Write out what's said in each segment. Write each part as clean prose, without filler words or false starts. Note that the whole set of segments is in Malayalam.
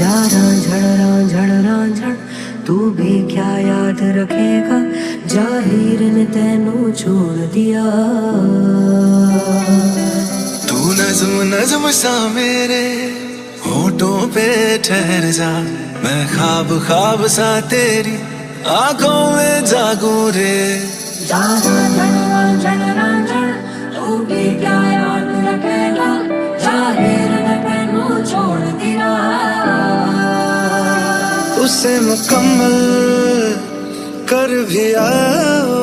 झड़ झड़ तू भी क्या याद रखेगा, जाहिर ने तेनू छोड़ दिया। तू नज़्म नज़्म सा मेरे होठों पे ठहर जा, मैं ख्वाब ख्वाब सा तेरी आंखों में जागूं रे। तू भी क्या याद रखेगा, जाहिर ने तेनू छोड़ दिया। उसे मुकम्मल कर भी आओ,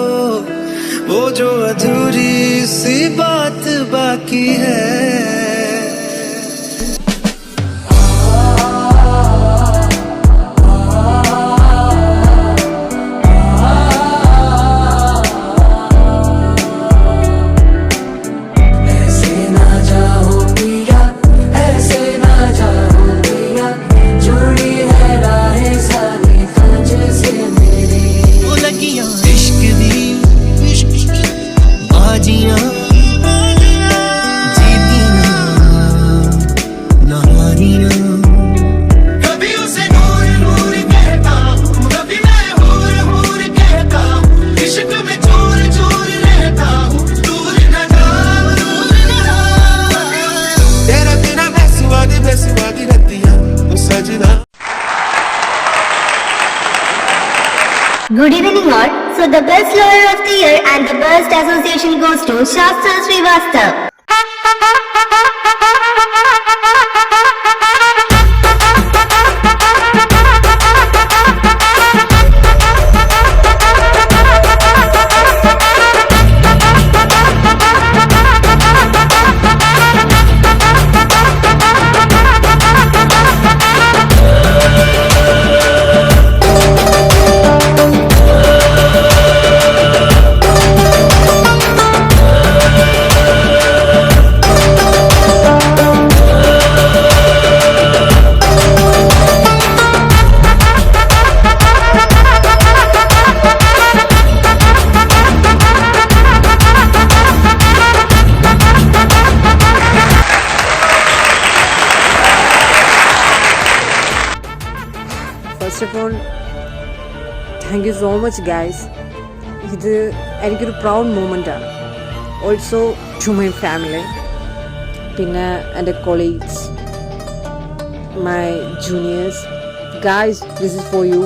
वो जो अधूरी सी बात बाकी है। Good evening all. So the best lawyer of the year and the best association goes to Shastra Srivastav. First of all, thank you so much guys. ഇത് എനിക്കൊരു പ്രൗഡ് മൂമെൻ്റ് ആണ്. ഓൾസോ ടു മൈ ഫാമിലി, പിന്നെ എൻ്റെ colleagues, my juniors. Guys, this is for you.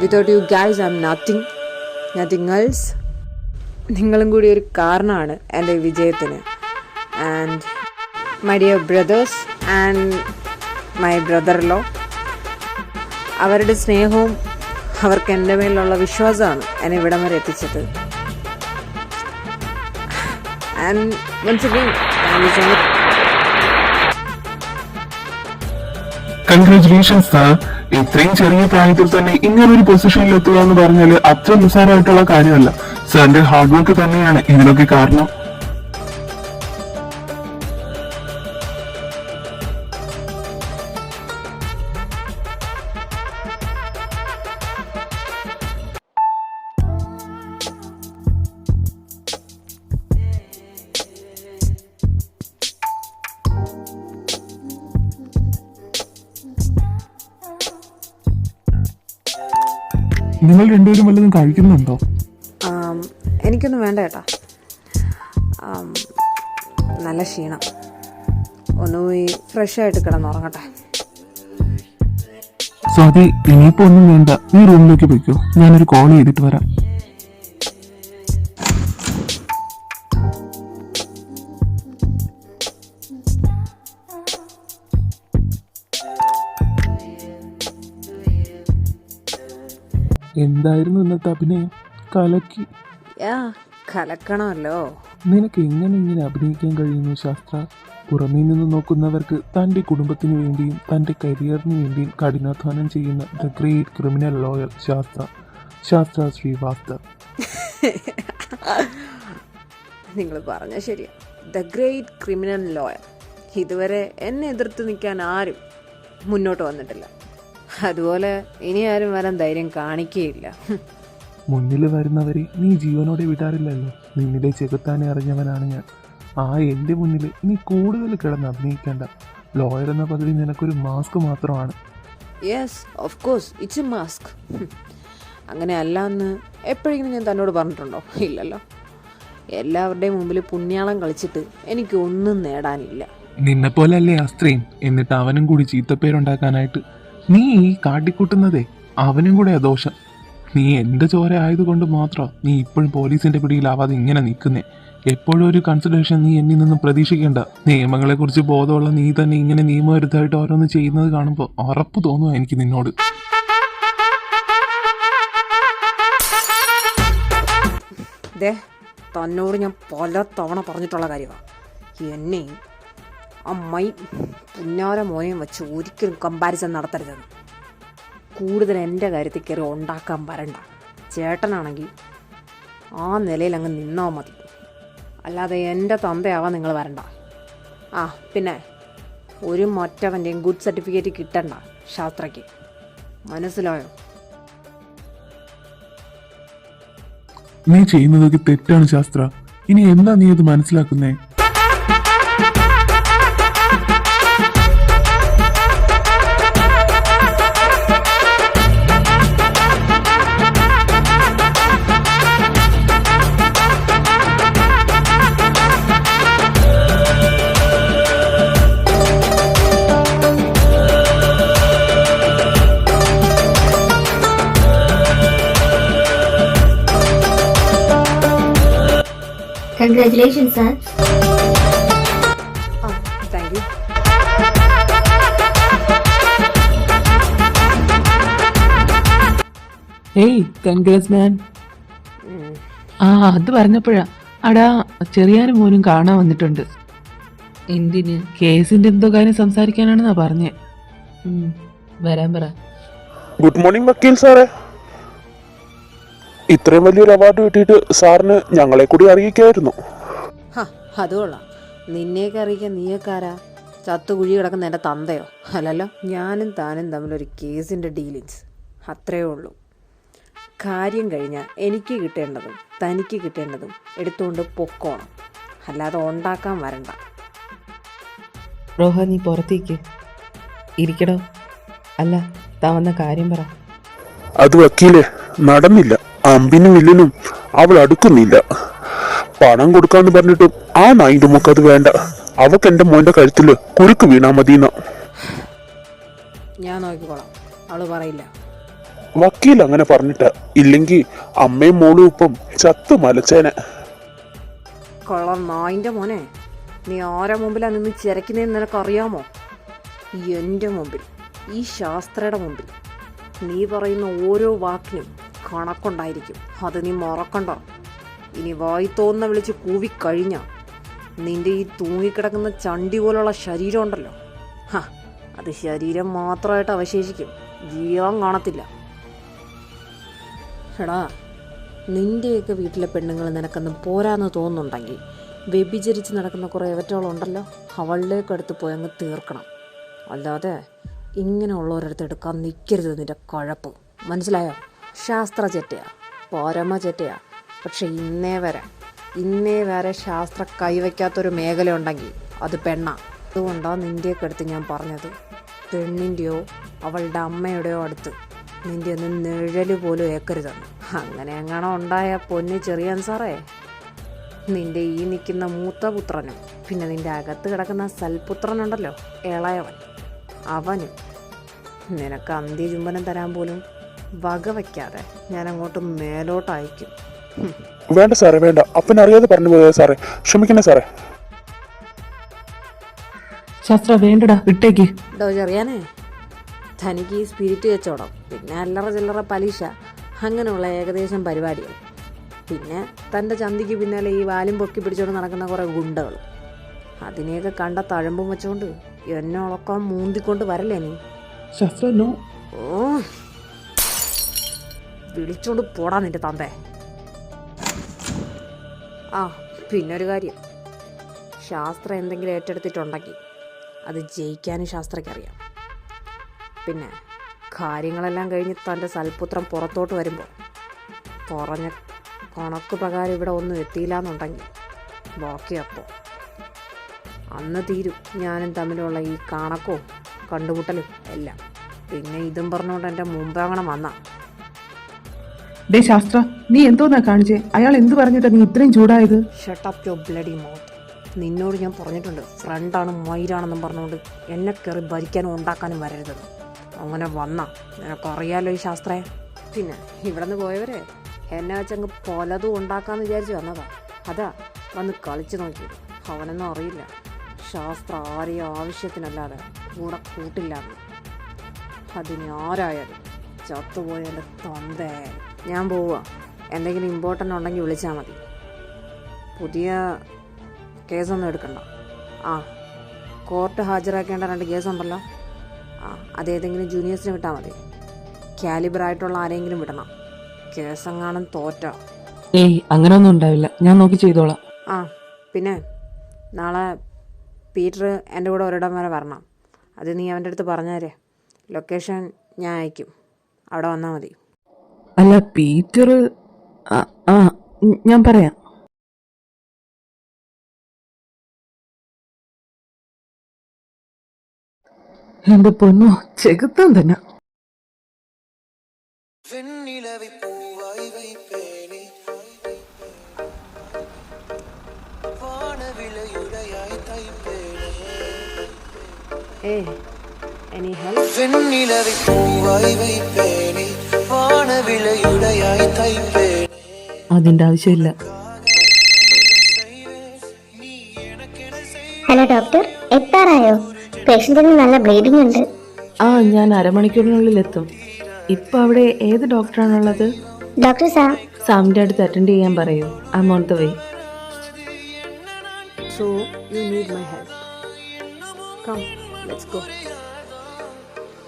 Without you guys I am nothing else. നിങ്ങളും കൂടി ഒരു കാരണമാണ് എൻ്റെ വിജയത്തിന്. And my dear brothers and my brother law, അവരുടെ സ്നേഹവും അവർക്ക് എൻ്റെ മേലുള്ള വിശ്വാസമാണ് എന്നെ ഇവിടം വരെ എത്തിച്ചത്. And once again thank you so much. Congratulations sir. ഇത്രയും ചെറിയ പ്രായത്തിൽ തന്നെ ഇങ്ങനൊരു പൊസിഷനിൽ എത്തുക എന്ന് പറഞ്ഞാൽ അത്ര നിസ്സാരമായിട്ടുള്ള കാര്യമല്ല. സാറിന്റെ ഹാർഡ് വർക്ക് തന്നെയാണ് ഇതിനൊക്കെ കാരണം. നിങ്ങൾ രണ്ടുപേരും വല്ലതും കഴിക്കുന്നുണ്ടോ? എനിക്കൊന്നും വേണ്ട ചേട്ടാ, നല്ല ക്ഷീണം. ഒന്ന് പോയി ഫ്രഷ് ആയിട്ട് കിടന്നുറങ്ങട്ടെ. സ്വാതി, ഇനിയിപ്പോ ഒന്നും വേണ്ട, നീ റൂമിലേക്ക് പോയിക്കോ, ഞാനൊരു കോൾ ചെയ്തിട്ട് വരാം. എന്തായിരുന്നു ഇന്നത്തെ അഭിനയം? കലക്കി. കലക്കണമല്ലോ. നിനക്ക് എങ്ങനെ അഭിനയിക്കാൻ കഴിയുന്നു ശാസ്ത്ര? പുറമേ നിന്ന് നോക്കുന്നവർക്ക് തൻ്റെ കുടുംബത്തിന് വേണ്ടിയും തൻ്റെ കരിയറിന് വേണ്ടിയും കഠിനാധ്വാനം ചെയ്യുന്ന ദ ഗ്രേറ്റ് ക്രിമിനൽ ലോയർ ശാസ്ത്ര ശ്രീവാസ്തവ്. നിങ്ങൾ പറഞ്ഞ ശരിയാ, ദ ഗ്രേറ്റ് ക്രിമിനൽ ലോയർ. ഇതുവരെ എന്നെ എതിർത്ത് നിൽക്കാൻ ആരും മുന്നോട്ട് വന്നിട്ടില്ല. അതുപോലെ ഇനി ആരും വരാൻ ധൈര്യം കാണിക്കുകയില്ല. മുന്നിൽ വരുന്നവരെ നീ ജീവനോടെ വിടാറില്ലല്ലോ. നിന്നിലെ ചെകുത്താനെ അറിഞ്ഞവനാണ് ഞാൻ. എൻ്റെ മുന്നിൽ നീ കൂടുതൽ കിടന്ന് അഭിനയിക്കേണ്ട. ലോയർ എന്ന പദവി നിനക്കൊരു മാസ്ക് മാത്രമാണ്. Yes of course it's A mask. അങ്ങനെ അല്ല എന്ന് എപ്പോഴെങ്കിലും ഞാൻ തന്നോട് പറഞ്ഞിട്ടുണ്ടോ? ഇല്ലല്ലോ. എല്ലാവരുടെയും മുമ്പിൽ പുണ്യാളം കളിച്ചിട്ട് എനിക്കൊന്നും നേടാനില്ല. നിന്നെ പോലല്ലേ ആ സ്ത്രീയും, എന്നിട്ട് അവനും കൂടി ചീത്തപ്പേരുണ്ടാക്കാനായിട്ട് നീ ഈ കാട്ടിക്കൂട്ടുന്നതേ അവനും കൂടെ ദോഷം. നീ എൻ്റെ ചോര ആയതുകൊണ്ട് മാത്രം നീ ഇപ്പോഴും പോലീസിന്റെ പിടിയിലാവാതെ ഇങ്ങനെ നിൽക്കുന്നേ. എപ്പോഴും ഒരു കൺസിഡറേഷൻ നീ എന്നിൽ നിന്നും പ്രതീക്ഷിക്കേണ്ട. നിയമങ്ങളെക്കുറിച്ച് ബോധമുള്ള നീ തന്നെ ഇങ്ങനെ നിയമവിരുദ്ധമായിട്ട് ഓരോന്ന് ചെയ്യുന്നത് കാണുമ്പോൾ ഉറപ്പ് തോന്നുക എനിക്ക് നിന്നോട്. ദേ, തന്നോട് ഞാൻ പല തവണ പറഞ്ഞിട്ടുള്ള കാര്യമാണ്, എന്നെയും അമ്മയും പുന്നാര മോനെയും വെച്ച് ഒരിക്കലും കമ്പാരിസൺ നടത്തരുതെന്ന്. കൂടുതൽ എൻ്റെ കാര്യത്തിൽ കയറി ഉണ്ടാക്കാൻ വരണ്ട. ചേട്ടനാണെങ്കിൽ ആ നിലയിൽ അങ്ങ് നിന്നാൽ മതി, അല്ലാതെ എൻ്റെ തന്തയാവാൻ നിങ്ങൾ വരണ്ട. ആ പിന്നെ ഒരു മറ്റവൻ്റെയും ഗുഡ് സർട്ടിഫിക്കറ്റ് കിട്ടണ്ട ശാസ്ത്രയ്ക്ക്, മനസ്സിലായോ? നീ ചെയ്യുന്നതൊക്കെ തെറ്റാണ് ശാസ്ത്ര. ഇനി എന്താ നീ അത് മനസ്സിലാക്കുന്നേ? Congratulations, sir. ആ താങ്ക് യു. ഏയ് കൺഗ്രാറ്റ്സ് മാൻ. ആ അത് പറഞ്ഞപ്പോഴാ അടാ ചെറിയാനും മോനും കാണാൻ വന്നിട്ടുണ്ട്. എന്തിന്? കേസിന്റെ എന്തോ കാര്യം സംസാരിക്കാനാണെന്നാ പറഞ്ഞേ. വരാൻ പറ. ഗുഡ് മോർണിംഗ് വക്കീൽ സാറേ. ഇത്രയും വലിയൊരു അവാർഡ് കിട്ടിയിട്ട് സാറിന് ഞങ്ങളെ കൂടി അറിയിക്കായിരുന്നു. അത് കൊള്ളാം. നിന്നെയൊക്കെ അറിയിക്കാൻ നീയൊക്കാരാ? ചത്തുകുഴി കിടക്കുന്ന എൻ്റെ തന്തയോ? അല്ലല്ലോ. ഞാനും താനും തമ്മിലൊരു കേസിൻ്റെ ഡീലിങ്സ്, അത്രയേ ഉള്ളൂ. കാര്യം കഴിഞ്ഞാൽ എനിക്ക് കിട്ടേണ്ടതും തനിക്ക് കിട്ടേണ്ടതും എടുത്തുകൊണ്ട് പൊക്കോണം, അല്ലാതെ ഉണ്ടാക്കാൻ വരണ്ട. റോഹ നീ പുറത്തേക്ക് ഇരിക്കടോ. അല്ല താൻ വന്ന കാര്യം പറ. അത് വക്കീലെ നടന്നില്ല. അമ്പിനും വില്ലിനും അവൾ അടുക്കുന്നില്ല. പണം കൊടുക്കാന്ന് പറഞ്ഞിട്ടും ആ നായിന്റെ മുക്ക് അത് വേണ്ട. അവക്ക് എന്റെ മോന്റെ കഴുത്തില് കുരുക്ക് വീണാ മതിയെന്ന. ഞാൻ നോക്കിക്കോളാം, അവള് പറയില്ല. വക്കീൽ അങ്ങനെ പറഞ്ഞിട്ട, ഇല്ലെങ്കിൽ അമ്മയും മോളും ഇപ്പം ചത്തു മലച്ചേനെ. കൊള്ളാം നായിൻ്റെ മോനെ. നീ ആരെ മുമ്പിലാണ് നിന്ന് ചിരക്കുന്നതെന്ന് നിനക്കറിയാമോ? എൻ്റെ മുമ്പിൽ, ഈ ശാസ്ത്രയുടെ മുമ്പിൽ. നീ പറയുന്ന ഓരോ വാക്കിനും കണക്കുണ്ടായിരിക്കും, അത് നീ മറക്കണ്ട. ഇനി വായി തോന്നുന്ന വിളിച്ച് കൂവിക്കഴിഞ്ഞ നിന്റെ ഈ തൂങ്ങിക്കിടക്കുന്ന ചണ്ടി പോലുള്ള ശരീരം ഉണ്ടല്ലോ, അത് ശരീരം മാത്രമായിട്ട് അവശേഷിക്കും, ജീവൻ കാണത്തില്ല. എടാ, നിൻ്റെയൊക്കെ വീട്ടിലെ പെണ്ണുങ്ങൾ നിനക്കൊന്നും പോരാന്ന് തോന്നുന്നുണ്ടെങ്കിൽ വ്യഭിചരിച്ച് നടക്കുന്ന കുറേ എവറ്റകളുണ്ടല്ലോ, അവളിലേക്കടുത്ത് പോയി അങ്ങ് തീർക്കണം. അല്ലാതെ ഇങ്ങനെയുള്ളവരടുത്ത് എടുക്കാൻ നിൽക്കരുത് നിൻ്റെ കഴപ്പ്, മനസ്സിലായോ? ശാസ്ത്ര ചെറ്റയാ, പരമ ചെറ്റയാ. പക്ഷെ ഇന്നേ വരെ ശാസ്ത്ര കൈവയ്ക്കാത്തൊരു മേഖല ഉണ്ടെങ്കിൽ അത് പെണ്ണാ. അതുകൊണ്ടാണ് നിൻ്റെയൊക്കെ അടുത്ത് ഞാൻ പറഞ്ഞത്, പെണ്ണിൻ്റെയോ അവളുടെ അമ്മയുടെയോ അടുത്ത് നിൻ്റെ ഒന്നും നിഴല് പോലും ഏക്കരുതെന്ന്. അങ്ങനെ എങ്ങനെ ഉണ്ടായ പൊന്ന് ചെറിയാൻ സാറേ, നിൻ്റെ ഈ നിൽക്കുന്ന മൂത്ത പുത്രനും പിന്നെ നിൻ്റെ അകത്ത് കിടക്കുന്ന സൽപുത്രനുണ്ടല്ലോ ഇളയവൻ, അവനും നിനക്ക് അന്ത്യചുംബനം തരാൻ പോലും വക വയ്ക്കാതെ ഞാൻ അങ്ങോട്ട് മേലോട്ട് അയക്കും. വേണ്ട സാറേ വേണ്ട. അപ്പനറിയാതെ പറഞ്ഞു പോയത് സാറേ, ക്ഷമിക്കണേ സാറേ. ശാസ്ത്ര വേണ്ടടാ, വിട്ടേക്ക്. ഡോ ചെറിയാനേ, തനിക്ക് ഈ സ്പിരിറ്റ് കച്ചവടം, പിന്നെ അല്ലറ ചില്ലറ പലിശ, അങ്ങനെയുള്ള ഏകദേശം പരിപാടികൾ, പിന്നെ തൻ്റെ ചന്തിക്ക് പിന്നാലെ ഈ വാലും പൊക്കി പിടിച്ചുകൊണ്ട് നടക്കുന്ന കുറേ ഗുണ്ടകൾ, അതിനെയൊക്കെ കണ്ട തഴമ്പും വെച്ചുകൊണ്ട് എന്നെ ഉളക്കാൻ മൂന്തിക്കൊണ്ട് വരല്ലേ നീ? ശാസ്ത്ര നോ. ഓ, വിളിച്ചോണ്ട് പോടാ നിന്റെ തന്തേ. ആ പിന്നൊരു കാര്യം, ശാസ്ത്രം എന്തെങ്കിലും ഏറ്റെടുത്തിട്ടുണ്ടെങ്കിൽ അത് ജയിക്കാനും ശാസ്ത്രയ്ക്കറിയാം. പിന്നെ കാര്യങ്ങളെല്ലാം കഴിഞ്ഞ് തൻ്റെ സൽപുത്രം പുറത്തോട്ട് വരുമ്പോൾ പറഞ്ഞ കണക്ക് പ്രകാരം ഇവിടെ ഒന്നും എത്തിയില്ല എന്നുണ്ടെങ്കിൽ ബാക്കിയപ്പോൾ അന്ന് തീരും ഞാനും തമ്മിലുള്ള ഈ കണക്കോ കണ്ടുമുട്ടലും എല്ലാം. പിന്നെ ഇതും പറഞ്ഞുകൊണ്ട് എൻ്റെ മുമ്പേ അങ്ങനെ വന്ന. ഡേ ശാസ്ത്ര, നീ എന്തോന്നാ കാണിച്ചേ? അയാൾ എന്ത് പറഞ്ഞിട്ടാ നീ ഇത്രയും ചൂടായത്? Shut up your bloody mouth. നിന്നോട് ഞാൻ പറഞ്ഞിട്ടുണ്ട്, ഫ്രണ്ടാണ് മയിലാണെന്നും പറഞ്ഞുകൊണ്ട് എന്നെ കയറി ഭരിക്കാനും ഉണ്ടാക്കാനും വരരുതെന്ന്. അങ്ങനെ വന്ന നിനക്കറിയാലോ ഈ ശാസ്ത്രയെ. പിന്നെ ഇവിടെ നിന്ന് പോയവരെ എന്നെ വെച്ചങ്ങ് പലതും ഉണ്ടാക്കാമെന്ന് വിചാരിച്ച് വന്നതാ. അതാ വന്ന് കളിച്ചു നോക്കിയത്. അവനൊന്നും അറിയില്ല ശാസ്ത്ര ആരെയും ആവശ്യത്തിനല്ലാതെ കൂടെ കൂട്ടില്ലാന്ന്. അതിന് ആരായാലും ചത്തുപോയാൽ തൊന്തയായാലും. ഞാൻ പോവുക. എന്തെങ്കിലും ഇമ്പോർട്ടൻ്റ് ഉണ്ടെങ്കിൽ വിളിച്ചാൽ മതി. പുതിയ കേസൊന്നും എടുക്കണ്ട. കോർട്ട് ഹാജരാക്കേണ്ട 2 കേസുണ്ടല്ലോ. അതേതെങ്കിലും ജൂനിയേഴ്സിനെ വിട്ടാൽ മതി. കാലിബറായിട്ടുള്ള ആരെങ്കിലും വിടണം. കേസെങ്ങാനും തോറ്റ. ഏയ് അങ്ങനെയൊന്നും ഉണ്ടാവില്ല, ഞാൻ നോക്കി ചെയ്തോളാം. പിന്നെ നാളെ പീറ്റർ എൻ്റെ കൂടെ ഒരിടം വരെ വരണം. അത് നീ അവൻ്റെ അടുത്ത് പറഞ്ഞേരെ. ലൊക്കേഷൻ ഞാൻ അയക്കും, അവിടെ വന്നാൽ മതി. അല്ല പീറ്റർ, ഞാൻ പറയാം. എന്റെ പൊന്നോ, ചെകുത്താൻ തന്നെ. Any help? അതിന്റെ ആവശ്യമില്ല. Hello doctor, എത്താറായോ? പേഷ്യന്റിന് നല്ല ബ്ലീഡിംഗ് ഉണ്ട്. ഞാൻ അരമണിക്കൂറിനുള്ളിൽ എത്തും. ഇപ്പൊ അവിടെ ഏത് ഡോക്ടറാണുള്ളത്? ഡോക്ടർ സാമിന്റെ അടുത്ത് അറ്റൻഡ് ചെയ്യാൻ പറയൂ. I am on the way. So you need my help. Come, let's go.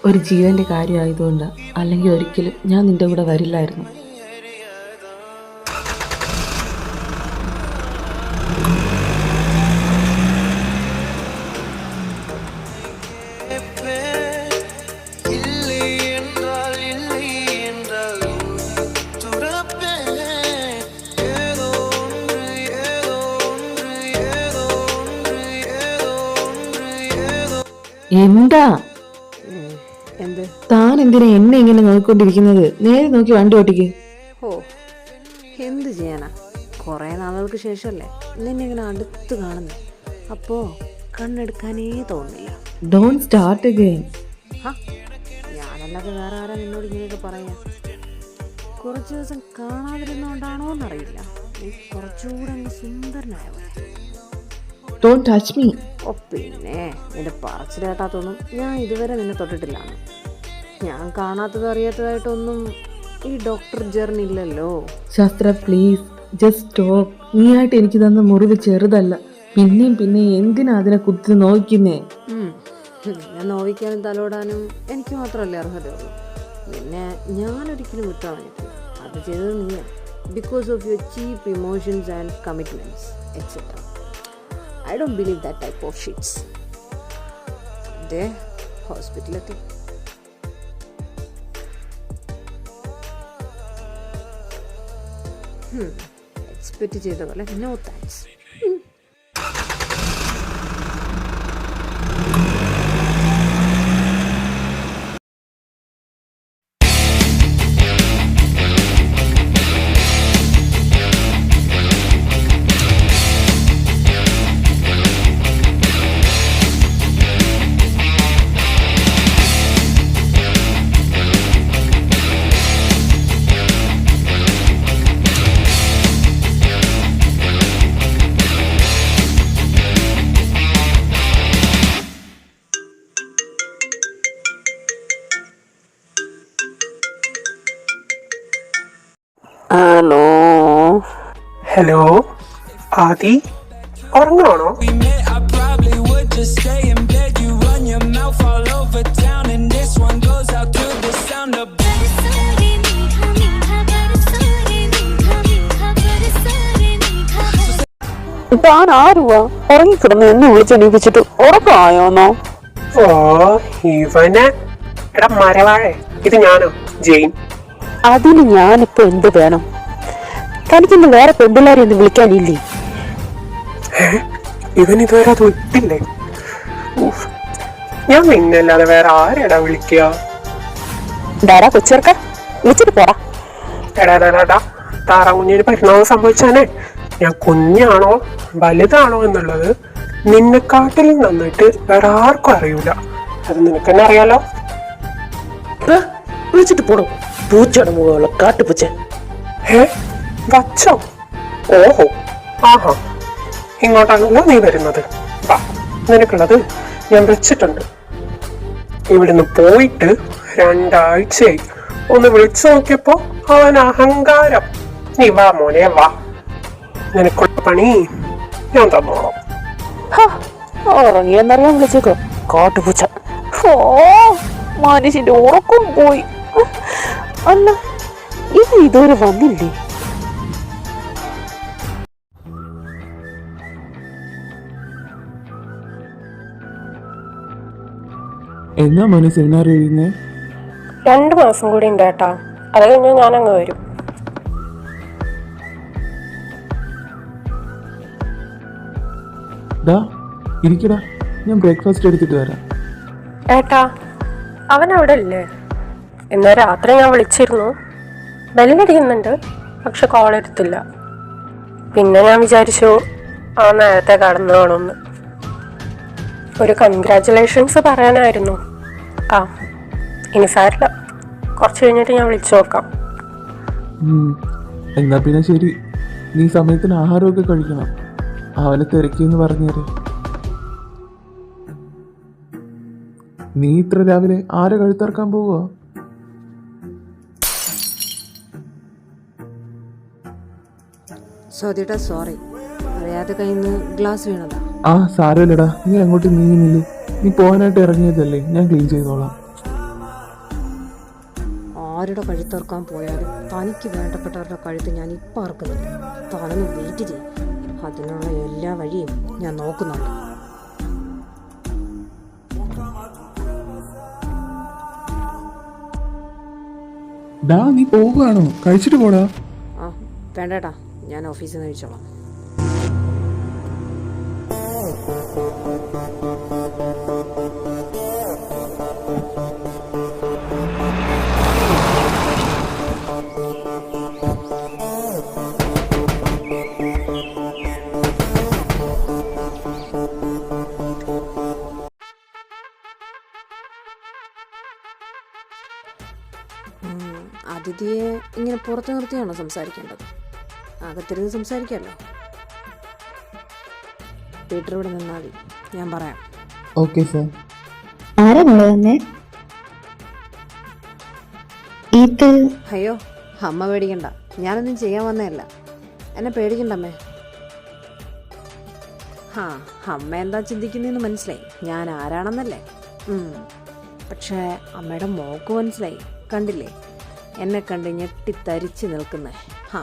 ഒരു ജീവന്റെ കാര്യമായതുകൊണ്ട്, അല്ലെങ്കിൽ ഒരിക്കലും ഞാൻ നിന്റെ കൂടെ വരില്ലായിരുന്നു. എന്താ എന്ത്? താൻ എന്തിനാ എന്നെ ഇങ്ങനെ നോക്കിക്കൊണ്ടിരിക്കുന്നത്? നേരെ നോക്കി വണ്ടി ഓട്ടിക്ക്. എന്ത് ചെയ്യാനാ, കുറേ നാളുകൾക്ക് ശേഷമല്ലേ നിന്നെ ഇങ്ങനെ അടുത്ത് കാണുന്നേ. അപ്പോ കണ്ണെടുക്കാനേ തോന്നില്ല. Don't start again. ഞാനല്ലാതെ വേറെ ആരാ നിന്നോട് ഇങ്ങനെയൊക്കെ പറയാ? കുറച്ച് ദിവസം കാണാതിരുന്നോണ്ടാണോ എന്നറിയില്ല, നീ കുറച്ചുകൂടെ അങ്ങ് സുന്ദരനായ പോലെ. Don't touch me. പിന്നെ നിന്റെ പറച്ചിൽ കേട്ടാത്തൊന്നും ഞാൻ ഇതുവരെ നിന്നെ തൊട്ടിട്ടില്ലാണ്. ഞാൻ കാണാത്തതും അറിയാത്തതായിട്ടൊന്നും ഈ ഡോക്ടർ ജെറിന് ഇല്ലല്ലോ. ശാസ്ത്ര പ്ലീസ് ജസ്റ്റ് സ്റ്റോപ്പ്. നീയായിട്ട് എനിക്ക് തന്ന മുറിവ് ചെറുതല്ല. പിന്നെയും എന്തിനാ അതിനെ കുത്തി നോക്കുന്നേ? ഞാൻ നോവിക്കാനും തലോടാനും എനിക്ക് മാത്രമല്ലേ അർഹതയുള്ളൂ. പിന്നെ ഞാനൊരിക്കലും വിട്ടുകളഞ്ഞിട്ടില്ല. അത് ചെയ്തത് നീയാ. Because of your cheap emotions and commitments etcetera. I don't believe that type of shits. ഹോസ്പിറ്റലെത്തി. എക്സ്പെക്റ്റ് ചെയ്ത പോലെ നോ താങ്ക്സ്. ഹലോ ആദി, ഉറങ്ങാണോ? താൻ ആരുവാ? ഉറങ്ങിക്കിടന്ന് എന്നെ വിളിച്ചെണീപ്പിച്ചിട്ട് ഉറക്കമായോന്നോ? ഇവനെ എടാ മരവാഴേ, ഇത് ഞാനോ ജെയിൻ. അതിന് ഞാനിപ്പോ എന്ത് വേണം? തനിക്കൊന്ന് വേറെ പെൺപിള്ളേരെ ഒന്ന് വിളിക്കാനില്ലേ? ഇവൻ ഇതുവരെ അത് വിട്ടില്ലേ? ഞാൻ നിന്നല്ലാതെ വേറെ ആരെടാ വിളിക്കുക? ഡാടാ കൊച്ചിർക്ക വിളിച്ചിട്ട് പോടാ. എടാ താറാകുഞ്ഞിന് പരിണാമം സംഭവിച്ചാലേ ഞാൻ കുഞ്ഞാണോ വലുതാണോ എന്നുള്ളത് നിന്നെക്കാട്ടിൽ നന്നായിട്ട് വേറെ ആർക്കും അറിയൂല. അത് നിനക്ക് തന്നെ അറിയാലോ. വിളിച്ചിട്ട് പോടും പൂച്ചയുടെ മുഖമുള്ള കാട്ടുപൂച്ച. വച്ചോ? ഓഹോ, ആഹാ, ഇങ്ങോട്ടാണല്ലോ നീ വരുന്നത്. വാ, നിനക്കുള്ളത് ഞാൻ വെച്ചിട്ടുണ്ട്. ഇവിടുന്ന് പോയിട്ട് 2 ആഴ്ചയായി. ഒന്ന് വിളിച്ചു നോക്കിയപ്പോ അവൻ അഹങ്കാരം. നീ വാ മോനെ വാ, നിനക്കുള്ള പണി ഞാൻ തന്നോളാം. ഉറങ്ങിയെന്നറിയാൻ വിളിച്ചേക്കോ കാട്ടുപൂച്ച. ഓ, മനുഷ്യന്റെ ഉറക്കം പോയി. അല്ല, ഇത് ഇതുവരെ വന്നില്ലേ? എന്നാ മോനെ സെമിനാർ എഴുതുന്നേ? 2 മാസം കൂടി ഉണ്ട് കേട്ടാ, അത് കഴിഞ്ഞാൽ ഞാനങ്ങ് വരും. ഡാ ഇരിക്കടാ, ഞാൻ ബ്രേക്ക്ഫാസ്റ്റ് എടുത്തിട്ട് വരാം. ഏട്ടാ, അവൻ അവിടെ ഇല്ലേ? ഇന്ന് രാത്രി ഞാൻ വിളിച്ചിരുന്നു, ബെല്ലടിക്കുന്നുണ്ട്, പക്ഷെ കോൾ എടുത്തില്ല. പിന്നെ ഞാൻ വിചാരിച്ചു ആ നേരത്തെ കടന്നു കാണുമെന്ന്. ഒരു കൺഗ്രാറ്റുലേഷൻസ് പറയാനായിരുന്നു. ആ, ഇനി സാരില്ല, കുറച്ച് കഴിഞ്ഞിട്ട് ഞാൻ വിളിച്ചു നോക്കാം. എന്നാ പിന്നെ ശരി, നീ സമയത്തിന് ആഹാരമൊക്കെ കഴിക്കണം. അവനെ തിരക്കിയെന്ന് പറഞ്ഞേരെ. നീ ഇത്ര രാവിലെ ആരെ കഴുത്തിറക്കാൻ പോവുക? സോദിയേട്ടാ സോറി, അറിയാതെ കയ്യിൽ നിന്ന് ഗ്ലാസ് വീണതാ. ആ സാരമില്ലടാ, നീ അങ്ങോട്ട് നീങ്ങുന്നില്ലേ? നീ പോകാനായിട്ട് ഇറങ്ങിയതല്ലേ, ഞാൻ ക്ലീൻ ചെയ്തോളാം. ആരുടെ കഴുത്തിറക്കാൻ പോയാലും തനിക്ക് വേണ്ടപ്പെട്ടവരുടെ കഴുത്ത് ഞാൻ ഇപ്പം അറക്കുന്നില്ല. താനൊന്ന് വെയിറ്റ് ചെയ്യും, അതിനുള്ള എല്ലാ വഴിയും ഞാൻ നോക്കുന്നുണ്ട്. ഡാ നീ പോവുകയാണോ? കഴിച്ചിട്ട് പോടാ. ആ വേണ്ടേട്ടാ, ഞാൻ ഓഫീസിൽ നിന്ന് കഴിച്ചോളാം. അതിഥിയെ ഇങ്ങനെ പുറത്ത് നിർത്തിയാണോ സംസാരിക്കേണ്ടത്? അകത്തിരുന്ന് സംസാരിക്കാമല്ലോ. പീറ്റർ ഇവിടെ നിന്നാൽ മതി, ഞാൻ പറയാം. Okay sir. ആരാ മോളെ വന്നേ? ഇത് അയ്യോ അമ്മ പേടിക്കണ്ട, ഞാനൊന്നും ചെയ്യാൻ വന്നതല്ല. എന്നെ പേടിക്കണ്ടമ്മേ. ആ, അമ്മ എന്താ ചിന്തിക്കുന്നതെന്ന് മനസ്സിലായി, ഞാൻ ആരാണെന്നല്ലേ. പക്ഷേ അമ്മയുടെ മോക്ക് മനസ്സിലായി, കണ്ടില്ലേ എന്നെ കണ്ട് ഞെട്ടിത്തരിച്ച് നിൽക്കുന്നേ. ആ,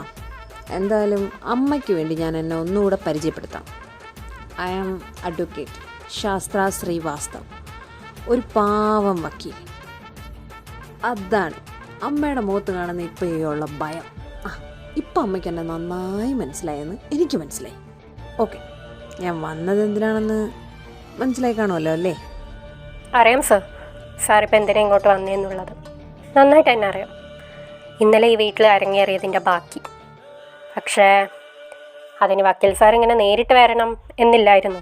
എന്തായാലും അമ്മയ്ക്ക് വേണ്ടി ഞാൻ എന്നെ ഒന്നുകൂടെ പരിചയപ്പെടുത്താം. ഐ ആം അഡ്വക്കേറ്റ് ശാസ്ത്ര ശ്രീവാസ്തവ്, ഒരു പാവം വക്കീൽ. അതാണ് അമ്മയുടെ മുഖത്ത് കാണുന്ന ഇപ്പോഴുള്ള ഭയം. ആ, ഇപ്പം അമ്മയ്ക്ക് എന്നെ നന്നായി മനസ്സിലായെന്ന് എനിക്ക് മനസ്സിലായി. ഓക്കെ, ഞാൻ വന്നത് എന്തിനാണെന്ന് മനസ്സിലായി കാണുമല്ലോ അല്ലേ? അറിയാം സർ. സാറിപ്പോൾ എന്തിനാ ഇങ്ങോട്ട് വന്നേന്നുള്ളത് നന്നായിട്ട് തന്നെ അറിയാം. ഇന്നലെ ഈ വീട്ടിൽ അരങ്ങേറിയതിൻ്റെ ബാക്കി. പക്ഷേ അതിന് വക്കീൽ സാർ ഇങ്ങനെ നേരിട്ട് വരണം എന്നില്ലായിരുന്നു.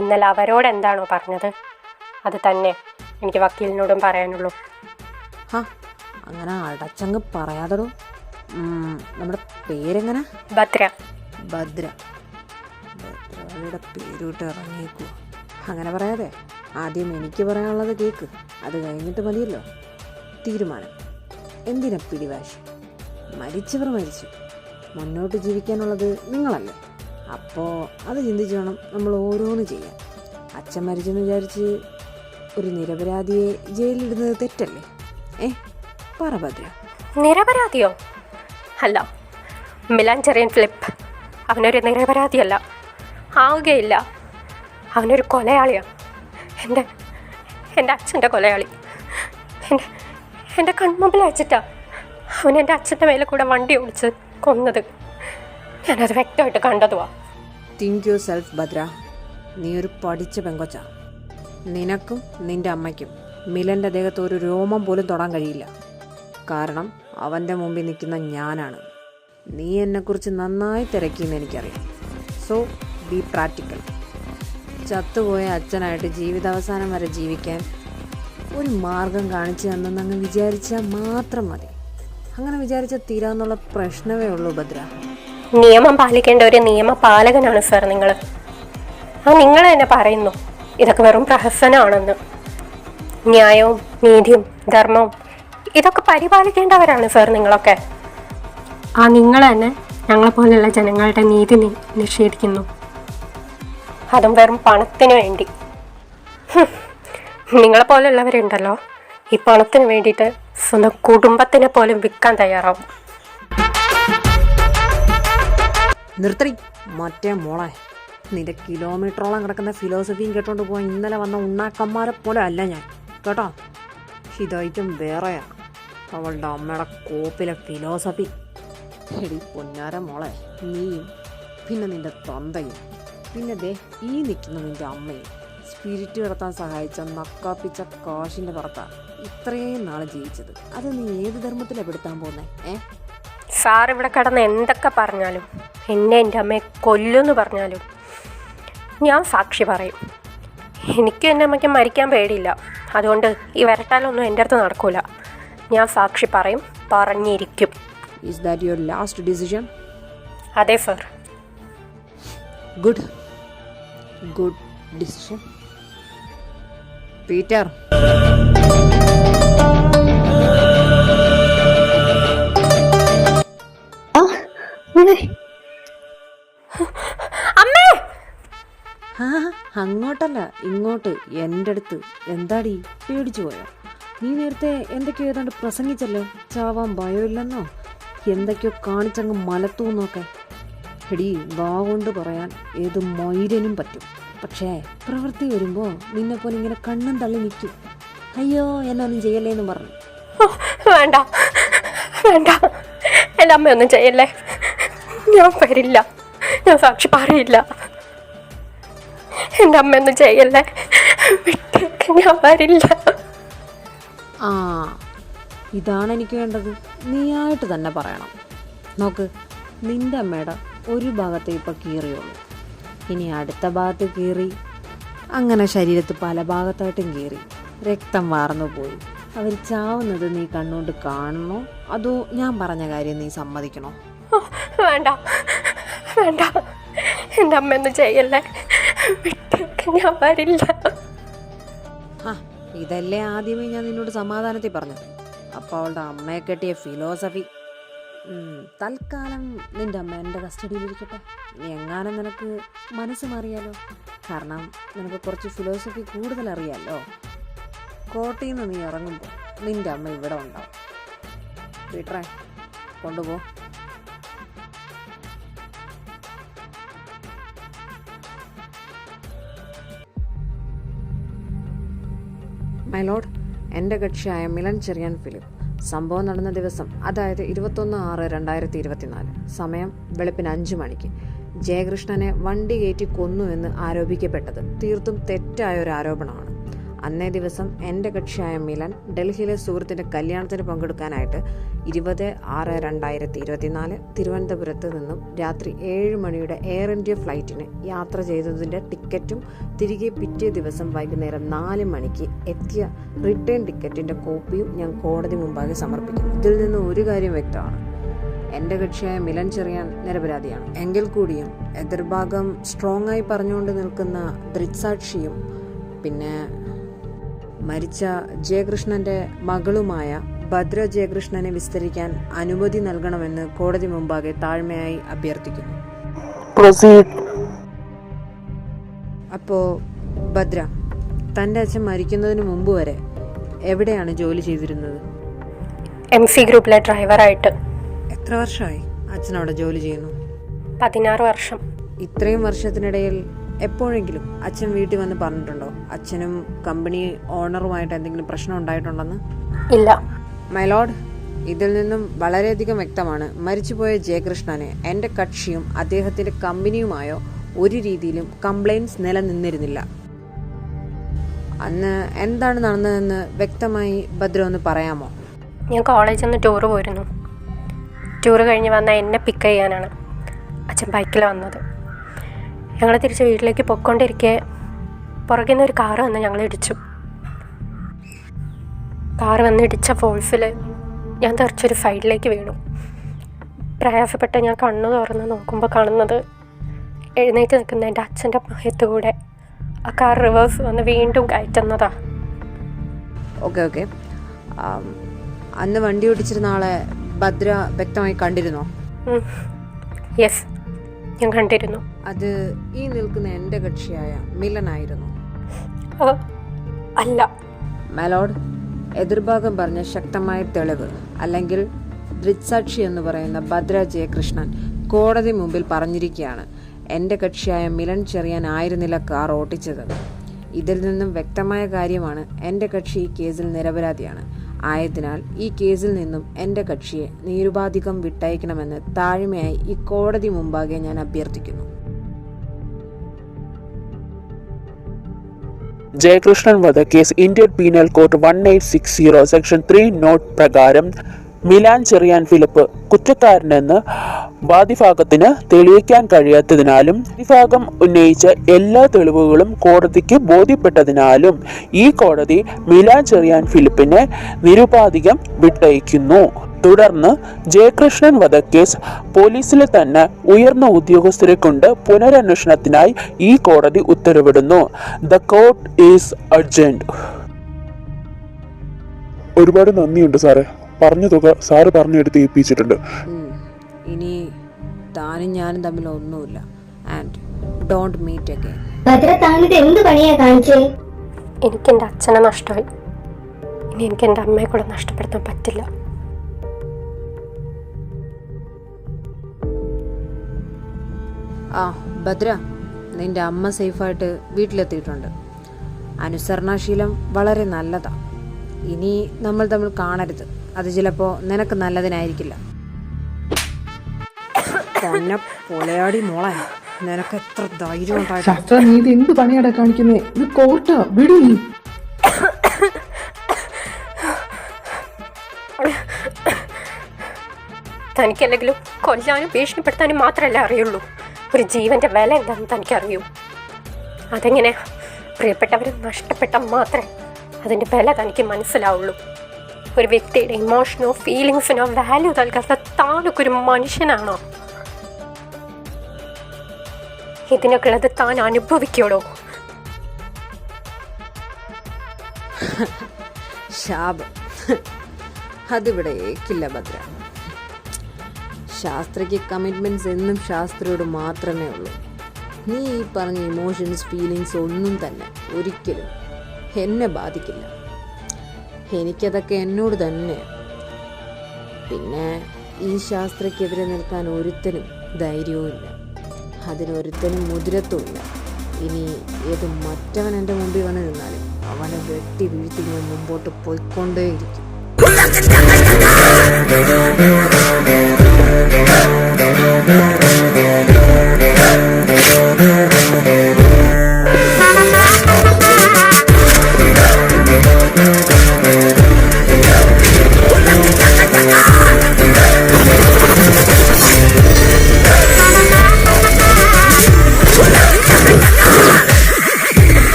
ഇന്നലെ അവരോട് എന്താണോ പറഞ്ഞത് അത് തന്നെ എനിക്ക് വക്കീലിനോടും പറയാനുള്ളൂ. ആ, അങ്ങനെ അടച്ചങ്ങ് പറയാതടോ. നമ്മുടെ പേരെങ്ങനെ? ഭദ്ര. ഭദ്ര. ഭദ്രയുടെ പേരിട്ട് ഇറങ്ങിയേക്കുക. അങ്ങനെ പറയാതെ ആദ്യം എനിക്ക് പറയാനുള്ളത് കേൾക്ക്, അത് കഴിഞ്ഞിട്ട് മതിയല്ലോ തീരുമാനം. എന്തിനാ പിടിവാശി? മരിച്ചവർ മരിച്ചു, മുന്നോട്ട് ജീവിക്കാനുള്ളത് നിങ്ങളല്ലേ. അപ്പോൾ അത് ചിന്തിച്ച് വേണം നമ്മൾ ഓരോന്ന് ചെയ്യാൻ. അച്ഛൻ മരിച്ചെന്ന് വിചാരിച്ച് ഒരു നിരപരാധിയെ ജയിലിലിടുന്നത് തെറ്റല്ലേ? പറ ഭദ്ര. നിരപരാധിയോ? അല്ല, മിലാൻ ചെറിയൻ ഫിലിപ്പ് അവനൊരു നിരപരാധിയല്ല, ആവുകയില്ല. അവനൊരു കൊലയാളിയാണ്. എൻ്റെ അച്ഛൻ്റെ കൊലയാളി. എൻ്റെ കൺമുമ്പിൽ വെച്ചിട്ടാ അവൻ എൻ്റെ അച്ഛൻ്റെ മേലെ കൂടെ വണ്ടി ഓടിച്ച് കൊന്നത്. ഞാനത് വ്യക്തമായിട്ട് കണ്ടതുവാ. Think yourself Bhadra. നീ ഒരു പഠിച്ച പെങ്കൊച്ച. നിനക്കും നിൻ്റെ അമ്മയ്ക്കും മിലൻ്റെ ദേഹത്ത് ഒരു രോമം പോലും തൊടാൻ കഴിയില്ല. കാരണം അവൻ്റെ മുമ്പിൽ നിൽക്കുന്ന ഞാനാണ്. നീ എന്നെക്കുറിച്ച് നന്നായി തിരക്കിയെന്ന് എനിക്കറിയാം. So be practical. ചത്തുപോയ അച്ഛനായിട്ട് ജീവിതാവസാനം വരെ ജീവിക്കാൻ ഒരു മാർഗം കാണിച്ചു തന്നെന്നങ്ങ് വിചാരിച്ചാൽ മാത്രം മതി. അങ്ങനെ വിചാരിച്ചാൽ തീരാന്നുള്ള പ്രശ്നമേ ഉള്ളൂ ഭദ്ര. നിയമം പാലിക്കേണ്ട ഒരു നിയമപാലകനാണ് സാർ നിങ്ങൾ. നിങ്ങൾ തന്നെ പറയുന്നു ഇതൊക്കെ വെറും പ്രഹസനമാണെന്ന്. ന്യായവും നീതിയും ധർമ്മവും ഇതൊക്കെ പരിപാലിക്കേണ്ടവരാണ് സാർ നിങ്ങളൊക്കെ. നിങ്ങൾ തന്നെ ഞങ്ങളെപ്പോലെയുള്ള ജനങ്ങളുടെ നീതി നിഷേധിക്കുന്നു, അതും വെറും പണത്തിന് വേണ്ടി. നിങ്ങളെപ്പോലെയുള്ളവരുണ്ടല്ലോ, ഈ പണത്തിന് വേണ്ടിയിട്ട് സ്വന്തം കുടുംബത്തിനെ പോലും വിൽക്കാൻ തയ്യാറാവും. നിർത്തടി മറ്റേ മോളെ. നിന്റെ കിലോമീറ്ററോളം കിടക്കുന്ന ഫിലോസഫിയും കേട്ടോണ്ട് പോയി ഇന്നലെ വന്ന ഉണ്ണാക്കന്മാരെ പോലെ അല്ല ഞാൻ കേട്ടോ. ഇതായിട്ടും വേറെയാ അവളുടെ അമ്മയുടെ കോപ്പിലെ ഫിലോസഫി. എടി പൊന്നാര മോളെ, നീയും പിന്നെ നിന്റെ തന്തയും പിന്നെ ദേ ഈ നിൽക്കുന്ന നിന്റെ അമ്മയും സ്പിരിറ്റ് കിടത്താൻ സഹായിച്ച നക്കാപ്പിച്ച കാശിൻ്റെ പുറത്താണ് ഇത്രയും നാൾ ജീവിച്ചത്. അത് നീ ഏത് ധർമ്മത്തിലാണ് പെടുത്താൻ പോകുന്നേ? സാർ ഇവിടെ കിടന്ന് എന്തൊക്കെ പറഞ്ഞാലും, എന്നെ എൻ്റെ അമ്മയെ കൊല്ലുമെന്ന് പറഞ്ഞാലും ഞാൻ സാക്ഷി പറയും. എനിക്കും എൻ്റെ അമ്മയ്ക്ക് മരിക്കാൻ പേടിയില്ല. അതുകൊണ്ട് ഈ വരട്ടാലൊന്നും എൻ്റെ അടുത്ത് നടക്കൂല. ഞാൻ സാക്ഷി പറയും, പറഞ്ഞിരിക്കും. Is that your last decision? അതെ sir. Good good decision. Peter, അമ്മേ! അങ്ങോട്ടല്ല ഇങ്ങോട്ട് എൻ്റെ അടുത്ത്. എന്താടി പേടിച്ചു പോയോ? നീ നേരത്തെ എന്തൊക്കെയോ ഏതാണ്ട് പ്രസംഗിച്ചല്ലോ, ചാവാൻ ഭയമില്ലെന്നോ എന്തൊക്കെയോ കാണിച്ചങ്ങ് മലത്തൂന്നൊക്കെ. എടി, വാ കൊണ്ട് പറയാൻ ഏത് മൈരനും പറ്റും, പക്ഷേ പ്രവൃത്തി വരുമ്പോൾ നിന്നെപ്പോലെ ഇങ്ങനെ കണ്ണും തള്ളി നിൽക്കും. അയ്യോ എന്നൊന്നും ചെയ്യല്ലേ എന്ന് പറഞ്ഞു. വേണ്ട വേണ്ട, എൻ്റെ അമ്മയൊന്നും ചെയ്യല്ലേ. ഞാൻ വരില്ല, ഞാൻ സാക്ഷി പറയില്ല. എൻ്റെ അമ്മയൊന്നും ചെയ്യല്ലേ, വിട്ടേക്ക്, ഞാൻ വരില്ല. ആ, ഇതാണ് എനിക്ക് വേണ്ടത്. നീയായിട്ട് തന്നെ പറയണം. നോക്ക്, നിൻ്റെ അമ്മയുടെ ഒരു ഭാഗത്തെ ഇപ്പോൾ കീറിയുള്ളൂ. ഇനി അടുത്ത ഭാഗത്ത് കീറി, അങ്ങനെ ശരീരത്ത് പല ഭാഗത്തായിട്ടും കീറി രക്തം വാർന്നു പോയി. അവർ ചാവുന്നത് നീ കണ്ണുകൊണ്ട് കാണണോ അതോ ഞാൻ പറഞ്ഞ കാര്യം നീ സമ്മതിക്കണോ? വേണ്ട വേണ്ട, എൻ്റെ അമ്മയൊന്നും ചെയ്യല്ലേ, വിട്ടേക്ക്, ഞാൻ വരില്ല. ആ, ഇതല്ലേ ആദ്യമേ ഞാൻ നിന്നോട് സമാധാനത്തിൽ പറഞ്ഞത്. അപ്പോൾ അവളുടെ അമ്മയെ കെട്ടിയ ഫിലോസഫി. തൽക്കാലം നിൻ്റെ അമ്മ എൻ്റെ കസ്റ്റഡിയിലിരിക്കട്ടെ. നീ എങ്ങാനും നിനക്ക് മനസ്സ് മാറിയാലോ. കാരണം നിനക്ക് കുറച്ച് ഫിലോസഫി കൂടുതൽ അറിയാമല്ലോ. കോട്ടയിൽ നിന്ന് നീ ഇറങ്ങുമ്പോൾ നിൻ്റെ അമ്മ ഇവിടെ ഉണ്ടാവും. പീറ്ററെ, കൊണ്ടുപോ. മൈ ലോർഡ്, എൻ്റെ കക്ഷിയായ മിലൻ ചെറിയാൻ ഫിലിപ്പ്. സംഭവം നടന്ന ദിവസം, അതായത് 21/6/2024, സമയം വെളുപ്പിന് 5 മണിക്ക് ജയകൃഷ്ണനെ വണ്ടി കയറ്റി കൊന്നുവെന്ന് ആരോപിക്കപ്പെട്ടത് തീർത്തും തെറ്റായ ഒരു ആരോപണമാണ്. അന്നേ ദിവസം എൻ്റെ കക്ഷിയായ മിലൻ ഡൽഹിയിലെ സുഹൃത്തിൻ്റെ കല്യാണത്തിന് പങ്കെടുക്കാനായിട്ട് 20/6/2024 തിരുവനന്തപുരത്ത് നിന്നും രാത്രി 7 മണിയുടെ എയർ ഇന്ത്യ ഫ്ലൈറ്റിന് യാത്ര ചെയ്തതിൻ്റെ ടിക്കറ്റും തിരികെ പിറ്റേ ദിവസം വൈകുന്നേരം 4 മണിക്ക് എത്തിയ റിട്ടേൺ ടിക്കറ്റിൻ്റെ കോപ്പിയും ഞാൻ കോടതി മുമ്പാകെ സമർപ്പിക്കുന്നു. ഇതിൽ നിന്ന് ഒരു കാര്യം വ്യക്തമാണ്, എൻ്റെ കക്ഷിയായ മിലൻ ചെറിയാൻ നിരപരാധിയാണ്. എങ്കിൽ കൂടിയും എതിർഭാഗം സ്ട്രോങ് ആയി പറഞ്ഞുകൊണ്ട് നിൽക്കുന്ന ദൃക്സാക്ഷിയും പിന്നെ മരിച്ച ജയകൃഷ്ണൻ്റെ മകളുമായ ഭദ്ര ജയകൃഷ്ണനെ വിസ്തരിക്കാൻ അനുമതി നൽകണമെന്ന് കോടതി മുമ്പാകെ താഴ്മയായി അഭ്യർത്ഥിക്കുന്നു. അപ്പോൾ ഭദ്ര, തൻ്റെ അച്ഛൻ മരിക്കുന്നതിന് മുമ്പ് വരെ എവിടെയാണ് ജോലി ചെയ്തിരുന്നത്? MC ഗ്രൂപ്പിലെ ഡ്രൈവറായിട്ട്. എത്ര വർഷമായി അച്ഛനവിടെ ജോലി ചെയ്യുന്നു? 16 വർഷം. ഇത്രയും വർഷത്തിനിടയിൽ എപ്പോഴെങ്കിലും അച്ഛൻ വീട്ടിൽ വന്ന് പറഞ്ഞിട്ടുണ്ടോ അച്ഛനും കമ്പനി ഓണറുമായിട്ട് എന്തെങ്കിലും പ്രശ്നം ഉണ്ടായിട്ടുണ്ടെന്ന്? ഇല്ല. മൈ ലോർഡ്, ഇതിൽ നിന്നും വളരെയധികം വ്യക്തമാണ്, മരിച്ചുപോയ ജയകൃഷ്ണന് എൻ്റെ കക്ഷിയും അദ്ദേഹത്തിൻ്റെ കമ്പനിയുമായോ ഒരു രീതിയിലും കംപ്ലൈൻറ്റ്സ് നിലനിന്നിരുന്നില്ല. അന്ന് എന്താണ് നടന്നതെന്ന് വ്യക്തമായി ഭദ്ര ഒന്ന് പറയാമോ? ഞാൻ കോളേജിൽ നിന്ന് ടൂറ് പോയിരുന്നു. ടൂറ് കഴിഞ്ഞ് വന്ന എന്നെ പിക്ക് ചെയ്യാനാണ് അച്ഛൻ ബൈക്കിൽ വന്നത്. ഞങ്ങൾ തിരിച്ച് വീട്ടിലേക്ക് പൊയ്ക്കൊണ്ടിരിക്കെ പുറകിൽ നിന്ന് ഒരു കാറ് വന്ന് ഞങ്ങൾ ഇടിച്ചു. കാറ് വന്ന് ഇടിച്ച ഫോഴ്സിൽ ഞാൻ തെറിച്ചൊരു സൈഡിലേക്ക് വീണു. പ്രയാസപ്പെട്ട് ഞാൻ കണ്ണു തുറന്ന് നോക്കുമ്പോൾ കാണുന്നത് എഴുന്നേറ്റ് നിൽക്കുന്ന എൻ്റെ അച്ഛൻ്റെ മഹത്വകൂടെ ആ കാർ റിവേഴ്സ് വന്ന് വീണ്ടും കയറ്റുന്നതാ. ഓക്കെ അന്ന് വണ്ടി ഓടിച്ചിരുന്ന ആളെ ഭദ്ര വ്യക്തമായി കണ്ടിരുന്നോ? യെസ്, ഞാൻ കണ്ടിരുന്നു. അത് ഈ നിൽക്കുന്ന എൻ്റെ കക്ഷിയായ മിലനായിരുന്നു? അല്ല മലോഡ്, എതിർഭാഗം പറഞ്ഞ ശക്തമായ തെളിവ് അല്ലെങ്കിൽ ദൃക്സാക്ഷി എന്ന് പറയുന്ന ഭദ്ര ജയകൃഷ്ണൻ കോടതി മുമ്പിൽ പറഞ്ഞിരിക്കുകയാണ് എൻ്റെ കക്ഷിയായ മിലൻ ചെറിയാൻ ആയിരുന്നില്ല കാർ ഓട്ടിച്ചത്. ഇതിൽ നിന്നും വ്യക്തമായ കാര്യമാണ് എൻ്റെ കക്ഷി ഈ കേസിൽ നിരപരാധിയാണ്. ആയതിനാൽ ഈ കേസിൽ നിന്നും എൻ്റെ കക്ഷിയെ നിരുപാധികം വിട്ടയക്കണമെന്ന് താഴ്മയായി ഈ കോടതി മുമ്പാകെ ഞാൻ അഭ്യർത്ഥിക്കുന്നു. ജയകൃഷ്ണൻ വധക്കേസ് ഇന്ത്യൻ പീനൽ കോഡ് 1860 സെക്ഷൻ 3 നോട്ട് പ്രകാരം മിലാൻ ചെറിയാൻ ഫിലിപ്പ് കുറ്റക്കാരനെന്ന് വാദിഭാഗത്തിന് തെളിയിക്കാൻ കഴിയാത്തതിനാലും പ്രതിഭാഗം ഉന്നയിച്ച എല്ലാ തെളിവുകളും കോടതിക്ക് ബോധ്യപ്പെട്ടതിനാലും ഈ കോടതി മിലാൻ ചെറിയാൻ ഫിലിപ്പിനെ നിരുപാധികം വിട്ടയക്കുന്നു. തുടർന്ന് ജയകൃഷ്ണൻ വധക്കേസ് പോലീസിലെ തന്നെ ഉയർന്ന ഉദ്യോഗസ്ഥരെ കൊണ്ട് പുനരന്വേഷണത്തിനായി ഈ കോടതി ഉത്തരവിടുന്നു. The court is adjourned. ഒരുപാട് നന്ദിയുണ്ട് സാറേ. പറഞ്ഞ തുക സാറ് പറഞ്ഞെടുത്ത് ഏൽപ്പിച്ചിട്ടുണ്ട്. ഇനി താനും ഞാനും തമ്മിൽ ഒന്നുമില്ല. And don't meet again. Bhadra, താനിത് എന്ത് പണിയാ കാണിച്ചേ? എനിക്ക് എൻ്റെ അച്ഛനെ നഷ്ടമായി. ഇനി എനിക്ക് എൻ്റെ അമ്മയെ കൂടെ നഷ്ടപ്പെടുത്താൻ പറ്റില്ല. ഭദ്ര, നിന്റെ അമ്മ സേഫായിട്ട് വീട്ടിലെത്തിയിട്ടുണ്ട്. അനുസരണാശീലം വളരെ നല്ലതാണ്. ഇനി നമ്മൾ തമ്മിൽ കാണരുത്. അത് ചിലപ്പോൾ നിനക്ക് നല്ലതിനായിരിക്കില്ല. പൊന്നെ പൊലയാടി മോളെ, നിനക്ക് എത്ര ധൈര്യം ഉണ്ടായിരുന്നു? ശാസ്ത്ര, നീ ഇത് എന്ത് പണിയാടാ കാണിക്കുന്നേ? ഇത് കോർട്ടാ, വിടൂ നീ. തനിക്കല്ലെങ്കിലും കൊല്ലാനും ഭീഷണിപ്പെടുത്താനും മാത്രമല്ല അറിയുള്ളൂ. ഒരു ജീവൻ്റെ വില എന്താണെന്ന് തനിക്കറിയൂ. അതെങ്ങനെ പ്രിയപ്പെട്ടവരെ നഷ്ടപ്പെട്ടാൽ മാത്രമേ അതിൻ്റെ വില തനിക്ക് മനസ്സിലാവുള്ളൂ. ഒരു വ്യക്തിയുടെ ഇമോഷനോ ഫീലിങ്സിനോ വാല്യൂ നൽകാത്ത താനൊക്കെ ഒരു മനുഷ്യനാണോ? ഇതിനൊക്കെ ഉള്ളത് താൻ അനുഭവിക്കോടോ? ശാപം അതിവിടെ ഏക്കില്ല ഭദ്ര. ശാസ്ത്രയ്ക്ക് കമ്മിറ്റ്മെൻറ്റ്സ് എന്നും ശാസ്ത്രയോട് മാത്രമേ ഉള്ളൂ. നീ ഈ പറഞ്ഞ ഇമോഷൻസ് ഫീലിങ്സ് ഒന്നും തന്നെ ഒരിക്കലും എന്നെ ബാധിക്കില്ല. എനിക്കതൊക്കെ എന്നോട് തന്നെ. പിന്നെ ഈ ശാസ്ത്രയ്ക്കെതിരെ നിൽക്കാൻ ഒരുത്തനും ധൈര്യവുമില്ല, അതിനൊരുത്തനും മുതിരത്തുമില്ല. ഇനി ഏത് മറ്റവൻ എൻ്റെ മുമ്പിൽ വന്ന് നിന്നാലും അവനെ വെട്ടി വീഴ്ത്തി ഞാൻ മുമ്പോട്ട് പോയിക്കൊണ്ടേയിരിക്കും.